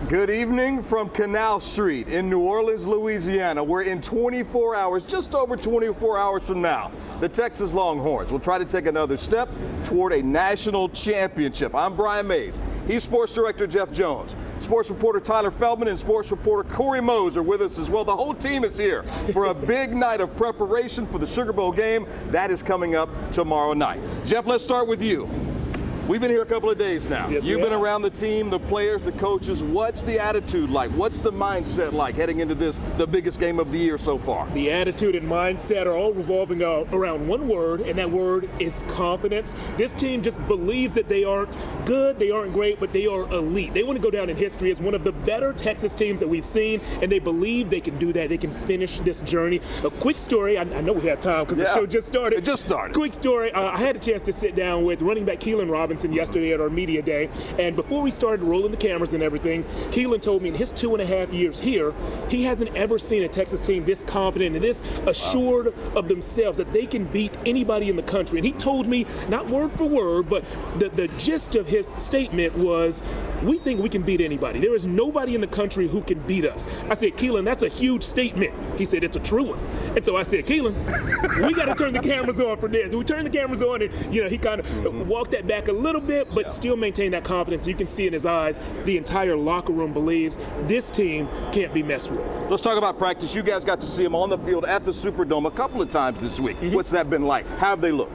Good evening from Canal Street in New Orleans, Louisiana, where in 24 hours, just over 24 hours from now, the Texas Longhorns will try to take another step toward a national championship. I'm Brian Mays. He's Sports Director Jeff Jones. Sports reporter Tyler Feldman and sports reporter Corey Mose are with us as well. The whole team is here for a big night of preparation for the Sugar Bowl game. That is coming up tomorrow night. Jeff, let's start with you. We've been here a couple of days now. Yes, You've been around the team, the players, the coaches. What's the attitude like? What's the mindset like heading into this, the biggest game of the year so far? The attitude and mindset are all revolving around one word, and that word is confidence. This team just believes that they aren't good, they aren't great, but they are elite. They want to go down in history as one of the better Texas teams that we've seen, and they believe they can do that. They can finish this journey. A quick story, I know we have time because the show just started. It just started. Quick story, I had a chance to sit down with running back Keelan Robinson yesterday at our media day, and before we started rolling the cameras and everything, Keelan told me in his 2.5 years here, he hasn't ever seen a Texas team this confident and this assured of themselves that they can beat anybody in the country. And he told me, not word for word, but the gist of his statement was, we think we can beat anybody. There is nobody in the country who can beat us. I said, Keelan, that's a huge statement. He said, it's a true one. And so I said, Keelan, we got to turn the cameras on for this. We turned the cameras on, and he kind of walked that back a little bit, but still maintain that confidence. You can see in his eyes, the entire locker room believes this team can't be messed with. Let's talk about practice. You guys got to see him on the field at the Superdome a couple of times this week. What's that been like? How have they looked?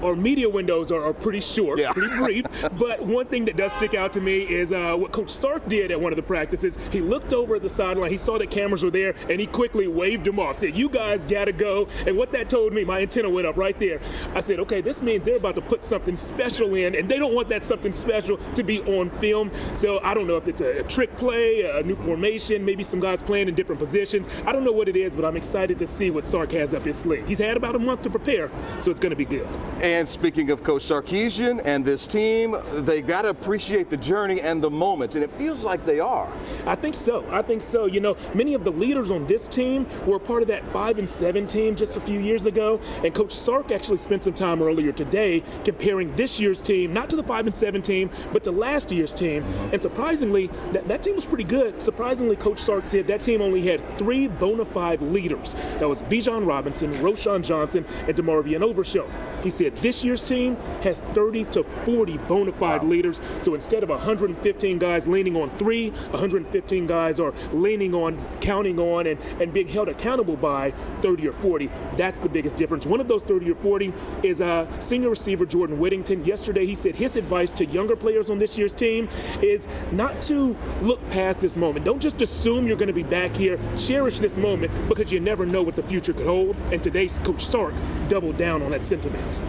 Our media windows are pretty short, pretty brief, but one thing that does stick out to me is what Coach Sark did at one of the practices. He looked over at the sideline, he saw that cameras were there, and he quickly waved them off, said, you guys gotta go. And what that told me, my antenna went up right there. I said, okay, this means they're about to put something special in, and they don't want that something special to be on film. So I don't know if it's a trick play, a new formation, maybe some guys playing in different positions. I don't know what it is, but I'm excited to see what Sark has up his sleeve. He's had about a month to prepare, so it's going to be good. And speaking of Coach Sarkisian and this team, they got to appreciate the journey and the moments, and it feels like they are. I think so. Many of the leaders on this team were part of that 5-7 team just a few years ago, and Coach Sark actually spent some time earlier today comparing this year's team, not to the 5-7 team, but to last year's team. And surprisingly, that team was pretty good. Surprisingly, Coach Sark said that team only had 3 bona fide leaders. That was Bijan Robinson, Roschon Johnson, and DeMarvion Overshown. He said this year's team has 30 to 40 bona fide leaders. So instead of 115 guys leaning on 3, 115 guys are leaning on, counting on, and being held accountable by 30 or 40. That's the biggest difference. One of those 30 or 40 is senior receiver Jordan Whittington. Yesterday, he said his advice to younger players on this year's team is not to look past this moment. Don't just assume you're going to be back here. Cherish this moment because you never know what the future could hold. And today's Coach Sark doubled down on that sentiment.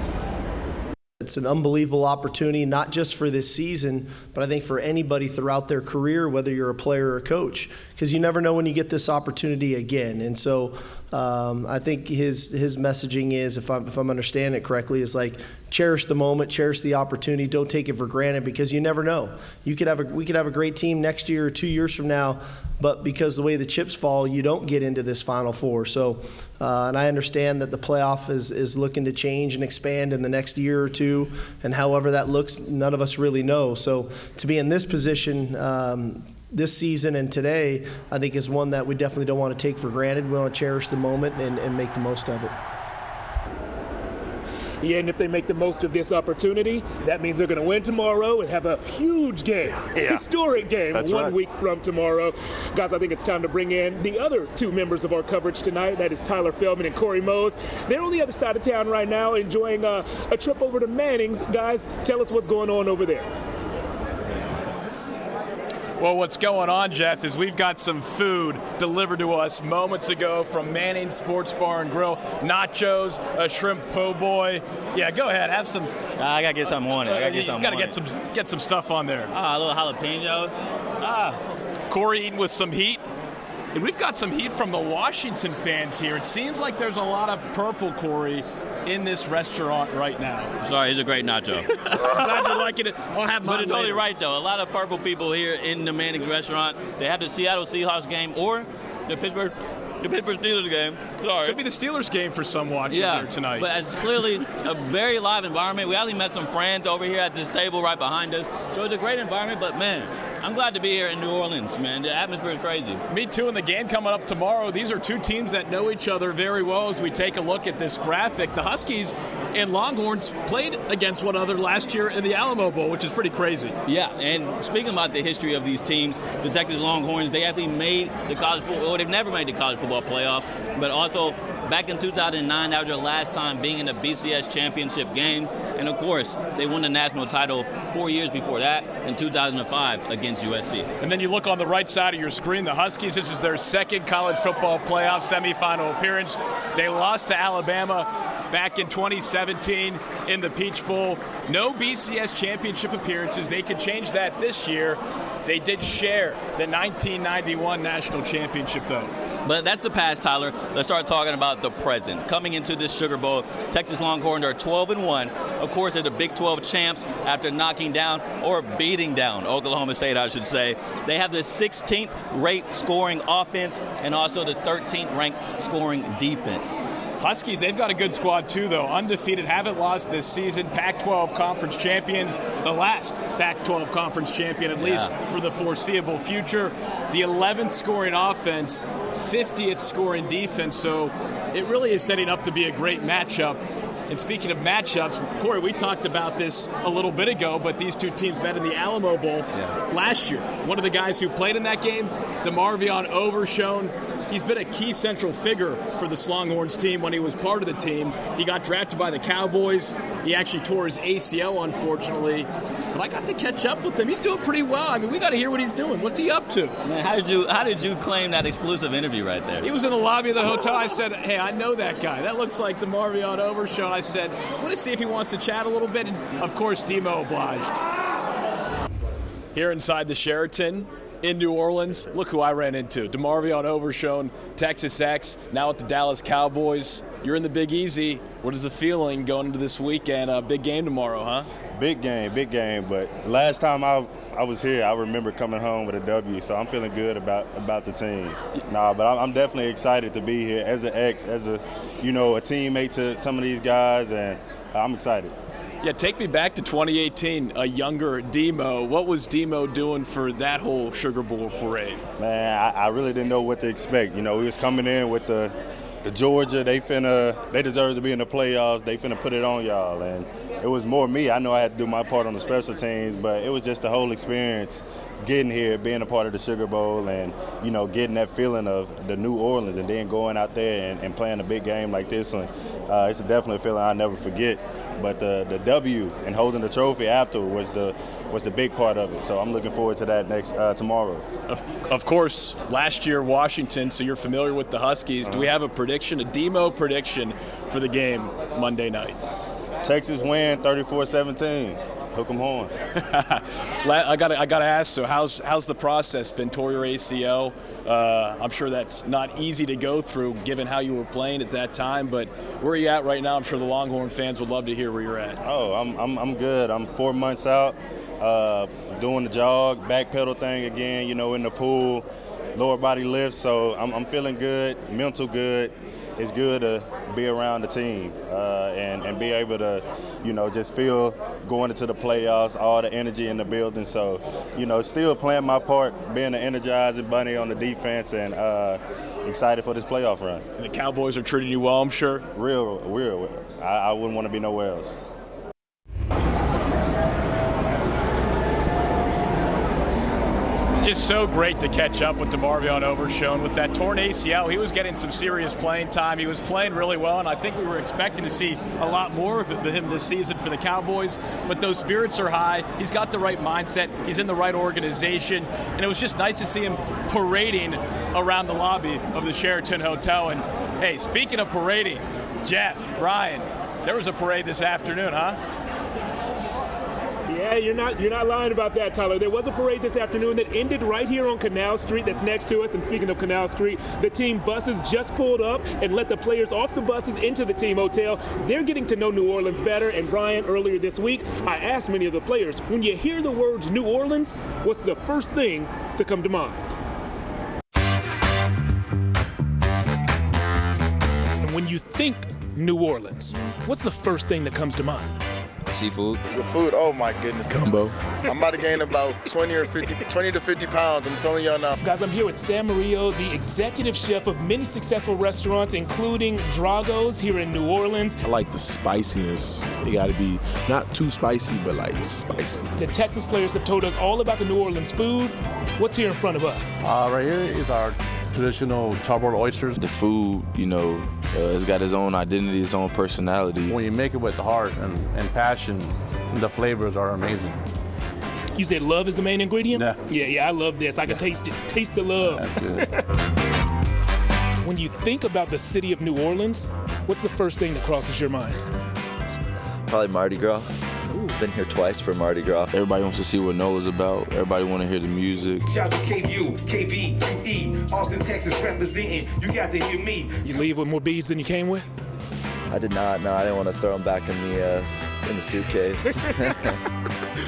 It's an unbelievable opportunity, not just for this season, but I think for anybody throughout their career, whether you're a player or a coach, because you never know when you get this opportunity again. And so I think his messaging is, if I'm understanding it correctly, is like, cherish the moment, cherish the opportunity, don't take it for granted, because you never know. We could have a great team next year or 2 years from now, but because the way the chips fall, you don't get into this Final Four. So, and I understand that the playoff is looking to change and expand in the next year or two, and however that looks, none of us really know. So to be in this position this season and today, I think is one that we definitely don't want to take for granted. We want to cherish the moment and make the most of it. Yeah, and if they make the most of this opportunity, that means they're going to win tomorrow and have a huge game, historic game. That's one week from tomorrow. Guys, I think it's time to bring in the other 2 members of our coverage tonight. That is Tyler Feldman and Corey Mose. They're on the other side of town right now enjoying a trip over to Manning's. Guys, tell us what's going on over there. Well, what's going on, Jeff, is we've got some food delivered to us moments ago from Manning's Sports Bar and Grill. Nachos, a shrimp po' boy. Yeah, go ahead, have some. I gotta get something on it. Get some stuff on there. A little jalapeno. Corey eating with some heat. And we've got some heat from the Washington fans here. It seems like there's a lot of purple, Corey, in this restaurant right now. Sorry, it's a great nacho. Glad you're liking it. I'll have mine But it's later. totally right, though. A lot of purple people here in the Manning's restaurant. They have the Seattle Seahawks game or the Pittsburgh Steelers game. Sorry. Could be the Steelers game for some watching here tonight. But it's clearly a very live environment. We actually met some friends over here at this table right behind us. So it's a great environment, but man, I'm glad to be here in New Orleans, man. The atmosphere is crazy. Me too. In the game coming up tomorrow, these are two teams that know each other very well. As we take a look at this graphic, the Huskies and Longhorns played against one another last year in the Alamo Bowl, which is pretty crazy. Yeah, and speaking about the history of these teams, the Texas Longhorns, they actually made the college football, well, they've never made the college football playoff, but also back in 2009, that was their last time being in the BCS championship game. And of course, they won the national title 4 years before that in 2005 against USC. And then you look on the right side of your screen, the Huskies, this is their second college football playoff semifinal appearance. They lost to Alabama back in 2017 in the Peach Bowl. No BCS championship appearances. They could change that this year. They did share the 1991 national championship, though. But that's the past, Tyler. Let's start talking about the present. Coming into this Sugar Bowl, Texas Longhorns are 12-1. Of course, they're the Big 12 champs after knocking down, or beating down, Oklahoma State, I should say. They have the 16th ranked scoring offense and also the 13th ranked scoring defense. Huskies, they've got a good squad too, though. Undefeated, haven't lost this season. Pac-12 conference champions, the last Pac-12 conference champion, at least for the foreseeable future. The 11th scoring offense, 50th scoring defense, so it really is setting up to be a great matchup. And speaking of matchups, Corey, we talked about this a little bit ago, but these two teams met in the Alamo Bowl last year. One of the guys who played in that game, DeMarvion Overshown, he's been a key central figure for the Longhorns team when he was part of the team. He got drafted by the Cowboys. He actually tore his ACL, unfortunately. But I got to catch up with him. He's doing pretty well. I mean, we got to hear what he's doing. What's he up to? Man, how did you claim that exclusive interview right there? He was in the lobby of the hotel. I said, hey, I know that guy. That looks like DeMarvion Overshown. I said, I want to see if he wants to chat a little bit. And, of course, Demo obliged. Here inside the Sheraton in New Orleans, look who I ran into. DeMarvion Overshown, Texas X, now at the Dallas Cowboys. You're in the Big Easy. What is the feeling going into this weekend? A big game tomorrow, huh? Big game. But last time I was here, I remember coming home with a W, so I'm feeling good about the team. But I'm definitely excited to be here as an ex, as a teammate to some of these guys, and I'm excited. Yeah, take me back to 2018, a younger Demo. What was Demo doing for that whole Sugar Bowl parade? Man, I really didn't know what to expect. We was coming in with the Georgia. They deserve to be in the playoffs. They finna put it on y'all, and it was more me. I know I had to do my part on the special teams, but it was just the whole experience, getting here, being a part of the Sugar Bowl, and getting that feeling of the New Orleans, and then going out there and playing a big game like this one. It's definitely a feeling I'll never forget. But the W and holding the trophy after was the big part of it. So I'm looking forward to that tomorrow. Of course, last year Washington, so you're familiar with the Huskies. Do we have a prediction, a Demo prediction for the game Monday night? Texas win 34-17. Hook 'em horns. I gotta ask. So how's the process been? Tore your ACL. I'm sure that's not easy to go through, given how you were playing at that time. But where are you at right now? I'm sure the Longhorn fans would love to hear where you're at. Oh, I'm good. I'm 4 months out, doing the jog, back pedal thing again. In the pool, lower body lifts. So I'm feeling good, mental good. It's good to be around the team and be able to, just feel going into the playoffs, all the energy in the building. So, still playing my part, being an energizing bunny on the defense, and excited for this playoff run. And the Cowboys are treating you well, I'm sure? Real. I wouldn't want to be nowhere else. Just so great to catch up with DeMarvion Overshown. With that torn ACL, he was getting some serious playing time. He was playing really well, and I think we were expecting to see a lot more of him this season for the Cowboys. But those spirits are high. He's got the right mindset. He's in the right organization. And it was just nice to see him parading around the lobby of the Sheraton Hotel. And, hey, speaking of parading, Jeff, Brian, there was a parade this afternoon, huh? Yeah, you're not lying about that, Tyler. There was a parade this afternoon that ended right here on Canal Street that's next to us. And speaking of Canal Street, the team buses just pulled up and let the players off the buses into the team hotel. They're getting to know New Orleans better. And Brian, earlier this week, I asked many of the players, when you hear the words New Orleans, what's the first thing to come to mind? And when you think New Orleans, what's the first thing that comes to mind? Seafood. The food, oh my goodness. Gumbo. I'm about to gain about 20 to 50 pounds. I'm telling y'all now. Guys, I'm here with Sam Murillo, the executive chef of many successful restaurants, including Drago's here in New Orleans. I like the spiciness. It got to be not too spicy, but like spicy. The Texas players have told us all about the New Orleans food. What's here in front of us? Right here is our traditional charboiled oysters. The food, it's got its own identity, its own personality. When you make it with the heart and passion, the flavors are amazing. You said love is the main ingredient? Yeah. Yeah, I love this. I can taste it. Taste the love. That's good. When you think about the city of New Orleans, what's the first thing that crosses your mind? Probably Mardi Gras. Been here twice for Mardi Gras. Everybody wants to see what Noah's about. Everybody want to hear the music. Shout out to KVUE, KVUE, Austin, Texas representing. You got to hear me. You leave with more beads than you came with? I did not. No, I didn't want to throw them back in the suitcase.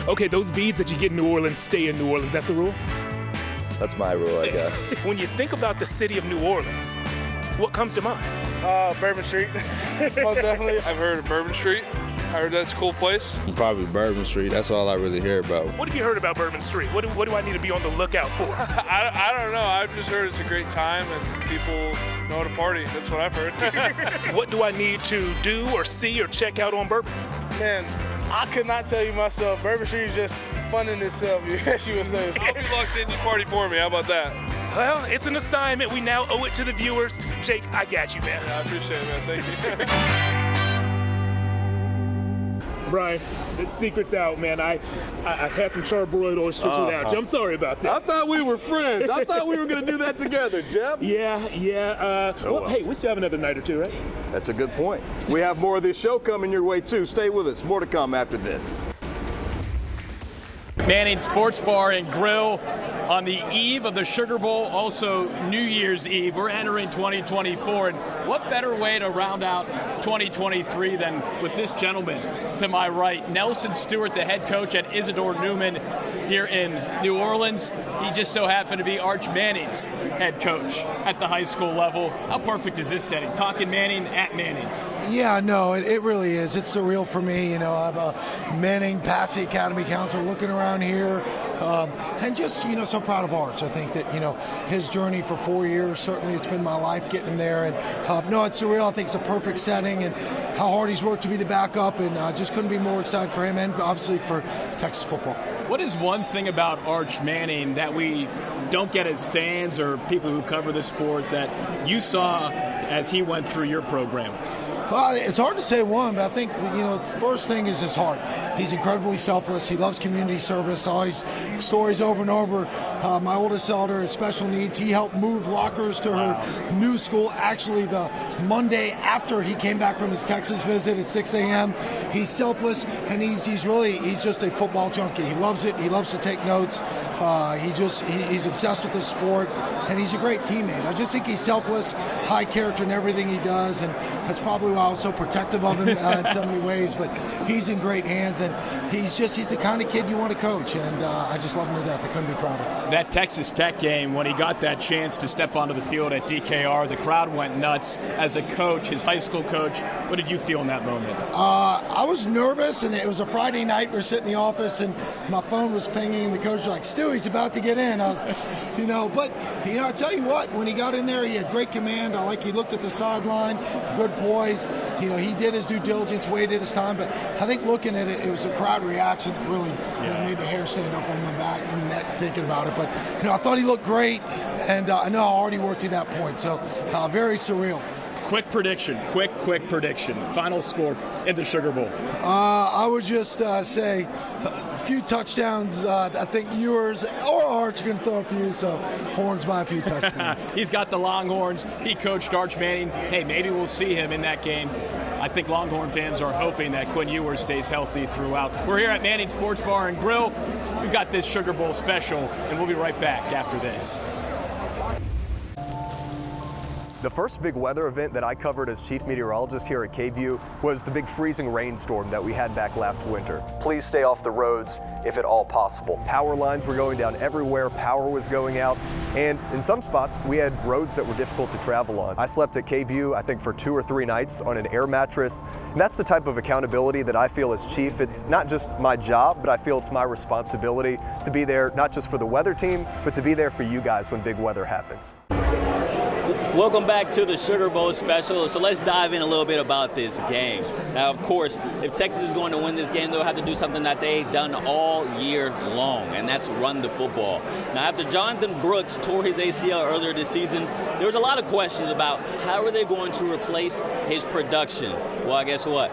Okay, those beads that you get in New Orleans stay in New Orleans. That's the rule? That's my rule, I guess. When you think about the city of New Orleans, what comes to mind? Bourbon Street. Most definitely. I've heard of Bourbon Street. I heard that's a cool place. Probably Bourbon Street. That's all I really hear about. What have you heard about Bourbon Street? What do I need to be on the lookout for? I don't know. I've just heard it's a great time and people know how to party. That's what I've heard. What do I need to do or see or check out on Bourbon? Man, I could not tell you myself. Bourbon Street is just fun in itself, as you would say. I'll be locked in. You party for me. How about that? Well, it's an assignment. We now owe it to the viewers. Jake, I got you, man. Yeah, I appreciate it, man. Thank you. Brian, the secret's out, man. I had some charbroiled oysters without you. I'm sorry about that. I thought we were friends. I thought we were going to do that together, Jeff. Yeah. Well, hey, we still have another night or two, right? That's a good point. We have more of this show coming your way, too. Stay with us. More to come after this. Manning Sports Bar and Grill on the eve of the Sugar Bowl, also New Year's Eve. We're entering 2024, and what better way to round out 2023 than with this gentleman to my right, Nelson Stewart, the head coach at Isidore Newman here in New Orleans. He just so happened to be Arch Manning's head coach at the high school level. How perfect is this setting? Talking Manning at Manning's. Yeah, no, it really is. It's surreal for me. I'm a Manning Passy Academy counselor looking around here, and just, so proud of Arch. I think that, his journey for 4 years, certainly it's been my life getting him there. And no, it's surreal. I think it's a perfect setting, and how hard he's worked to be the backup, and just couldn't be more excited for him and obviously for Texas football. What is one thing about Arch Manning that we don't get as fans or people who cover the sport that you saw as he went through your program? Well, it's hard to say one, but I think, the first thing is his heart. He's incredibly selfless. He loves community service. All these stories over and over. My oldest daughter has special needs. He helped move lockers to her new school, actually the Monday after he came back from his Texas visit at 6 a.m. He's selfless, and he's just a football junkie. He loves it. He loves to take notes. He's obsessed with the sport, and he's a great teammate. I just think he's selfless, high character in everything he does, and that's probably why I was so protective of him in so many ways. But he's in great hands, and he's the kind of kid you want to coach, and I just love him to death. I couldn't be prouder. That Texas Tech game, when he got that chance to step onto the field at DKR, the crowd went nuts. As a coach, his high school coach, what did you feel in that moment? I was nervous, and it was a Friday night. We were sitting in the office, and my phone was pinging, and the coach was like, "Stu, he's about to get in." I was, but I tell you what, when he got in there, he had great command. He looked at the sideline, good poise. He did his due diligence, waited his time, but I think looking at it, it was a crowd reaction that really made the hair stand up on my back and neck thinking about it. But I thought he looked great, and I know I already worked to that point, so very surreal. Quick prediction. Final score in the Sugar Bowl. I would just say a few touchdowns. I think yours or Arch are going to throw a few, so Horns by a few touchdowns. He's got the Longhorns. He coached Arch Manning. Hey, maybe we'll see him in that game. I think Longhorn fans are hoping that Quinn Ewers stays healthy throughout. We're here at Manning Sports Bar and Grill. We've got this Sugar Bowl special, and we'll be right back after this. The first big weather event that I covered as chief meteorologist here at KVUE was the big freezing rainstorm that we had back last winter. Please stay off the roads if at all possible. Power lines were going down everywhere, power was going out, and in some spots we had roads that were difficult to travel on. I slept at KVUE, I think, for 2 or 3 nights on an air mattress, and that's the type of accountability that I feel as chief. It's not just my job, but I feel it's my responsibility to be there not just for the weather team, but to be there for you guys when big weather happens. Welcome back to the Sugar Bowl special. So let's dive in a little bit about this game. Now, of course, if Texas is going to win this game, they'll have to do something that they've done all year long, and that's run the football. Now, after Jonathan Brooks tore his ACL earlier this season, there was a lot of questions about how are they going to replace his production. Well, guess what?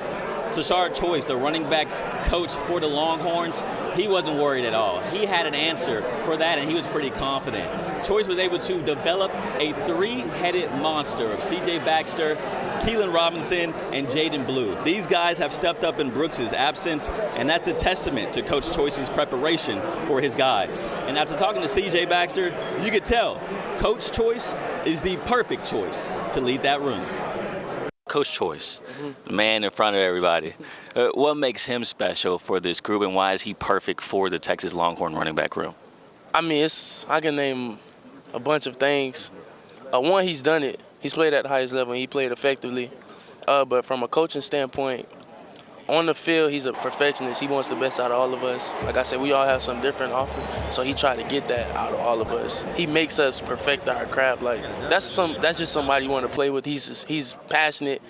Tashard Choice, the running backs coach for the Longhorns, he wasn't worried at all. He had an answer for that, and he was pretty confident. Choice was able to develop a 3-headed monster of C.J. Baxter, Keelan Robinson, and Jaden Blue. These guys have stepped up in Brooks' absence, and that's a testament to Coach Choice's preparation for his guys. And after talking to C.J. Baxter, you could tell Coach Choice is the perfect choice to lead that room. Coach Choice, the man in front of everybody. What makes him special for this group, and why is he perfect for the Texas Longhorn running back room? I mean, I can name a bunch of things. One, he's done it. He's played at the highest level, and he played effectively. But from a coaching standpoint, on the field, he's a perfectionist. He wants the best out of all of us. Like I said, we all have some different offers, so he tried to get that out of all of us. He makes us perfect our craft. Like that's just somebody you want to play with. He's passionate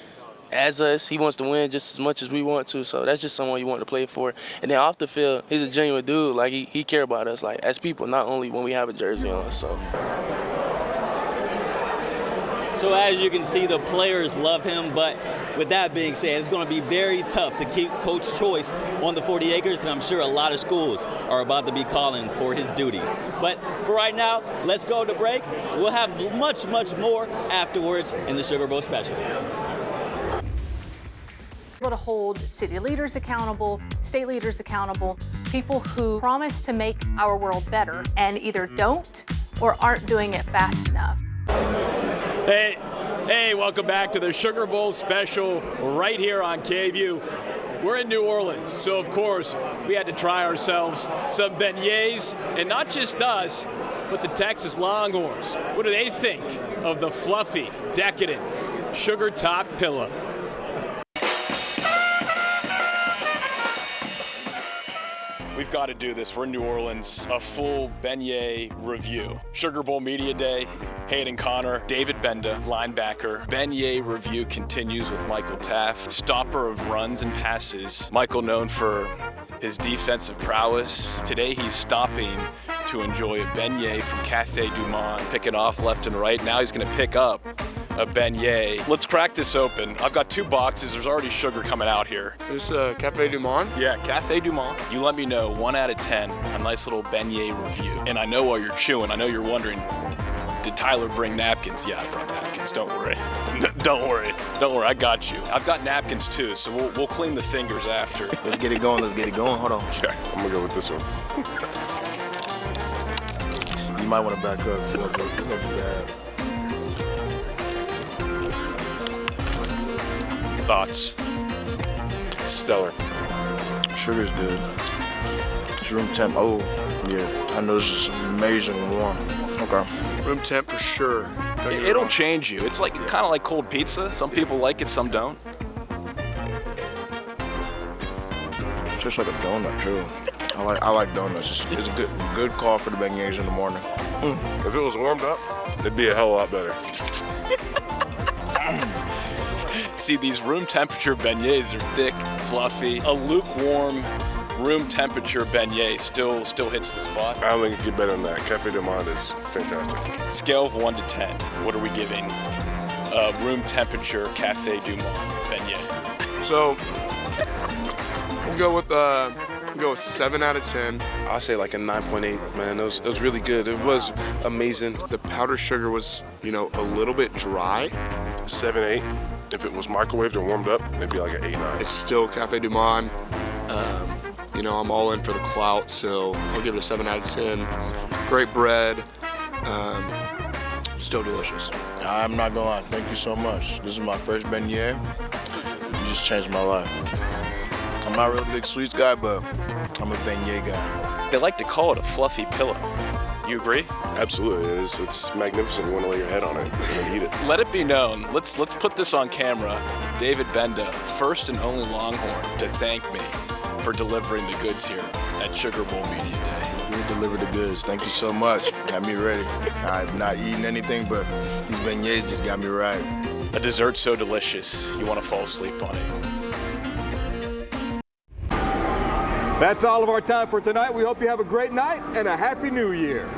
as us. He wants to win just as much as we want to. So that's just someone you want to play for. And then off the field, he's a genuine dude. Like he care about us, like as people, not only when we have a jersey on. So as you can see, the players love him, but with that being said, it's going to be very tough to keep Coach Choice on the 40 acres, because I'm sure a lot of schools are about to be calling for his duties. But for right now, let's go to break. We'll have much, much more afterwards in the Sugar Bowl special. Able to hold city leaders accountable, state leaders accountable, people who promise to make our world better and either don't or aren't doing it fast enough. Hey, welcome back to the Sugar Bowl special right here on KVUE. We're in New Orleans, so of course we had to try ourselves some beignets, and not just us, but the Texas Longhorns. What do they think of the fluffy, decadent, sugar-topped pillow? We've got to do this. We're in New Orleans. A full beignet review. Sugar Bowl Media Day. Hayden Connor, David Benda, linebacker. Beignet review continues with Michael Taft, stopper of runs and passes. Michael known for his defensive prowess. Today he's stopping to enjoy a beignet from Café Du Monde, picking off left and right. Now he's going to pick up a beignet. Let's crack this open. I've got 2 boxes. There's already sugar coming out here. This Café Du Monde? Yeah, Café Du Monde. You let me know, 1 out of 10, a nice little beignet review. And I know while you're chewing, I know you're wondering, did Tyler bring napkins? Yeah, I brought napkins. Don't worry. Don't worry. I got you. I've got napkins too, so we'll clean the fingers after. Let's get it going. Hold on. Okay, I'm gonna go with this one. You might want to back up. It's gonna be bad. Thoughts? Stellar. Sugar's good. It's room temp. Oh, yeah. I know this is amazing and warm. Okay. Room temp for sure. It'll change you. It's like kind of like cold pizza. Some people like it, some don't. Tastes like a donut too. I like donuts. It's a good call for the beignets in the morning. If it was warmed up, it'd be a hell of a lot better. See, these room temperature beignets are thick, fluffy. A lukewarm room temperature beignet still hits the spot. I don't think it get better than that. Café Du Monde is fantastic. Scale of 1 to 10, what are we giving room temperature Café Du Monde beignet? So we'll go with 7 out of 10. I'll say like a 9.8, man. It was really good. It was amazing. The powdered sugar was, a little bit dry. 7, 8. If it was microwaved or warmed up, it'd be like an 8, 9. It's still Café Du Monde. I'm all in for the clout, so I'll give it a 7 out of 10. Great bread. Still delicious. I'm not gonna lie. Thank you so much. This is my first beignet. You just changed my life. I'm not a real big sweets guy, but I'm a beignet guy. They like to call it a fluffy pillow. You agree? Absolutely. It's magnificent. You want to lay your head on it and then eat it. Let it be known. Let's put this on camera. David Benda, first and only Longhorn to thank me for delivering the goods here at Sugar Bowl Media Day. You delivered the goods. Thank you so much. Got me ready. I've not eaten anything, but these beignets just got me right. A dessert so delicious, you want to fall asleep on it. That's all of our time for tonight. We hope you have a great night and a happy new year.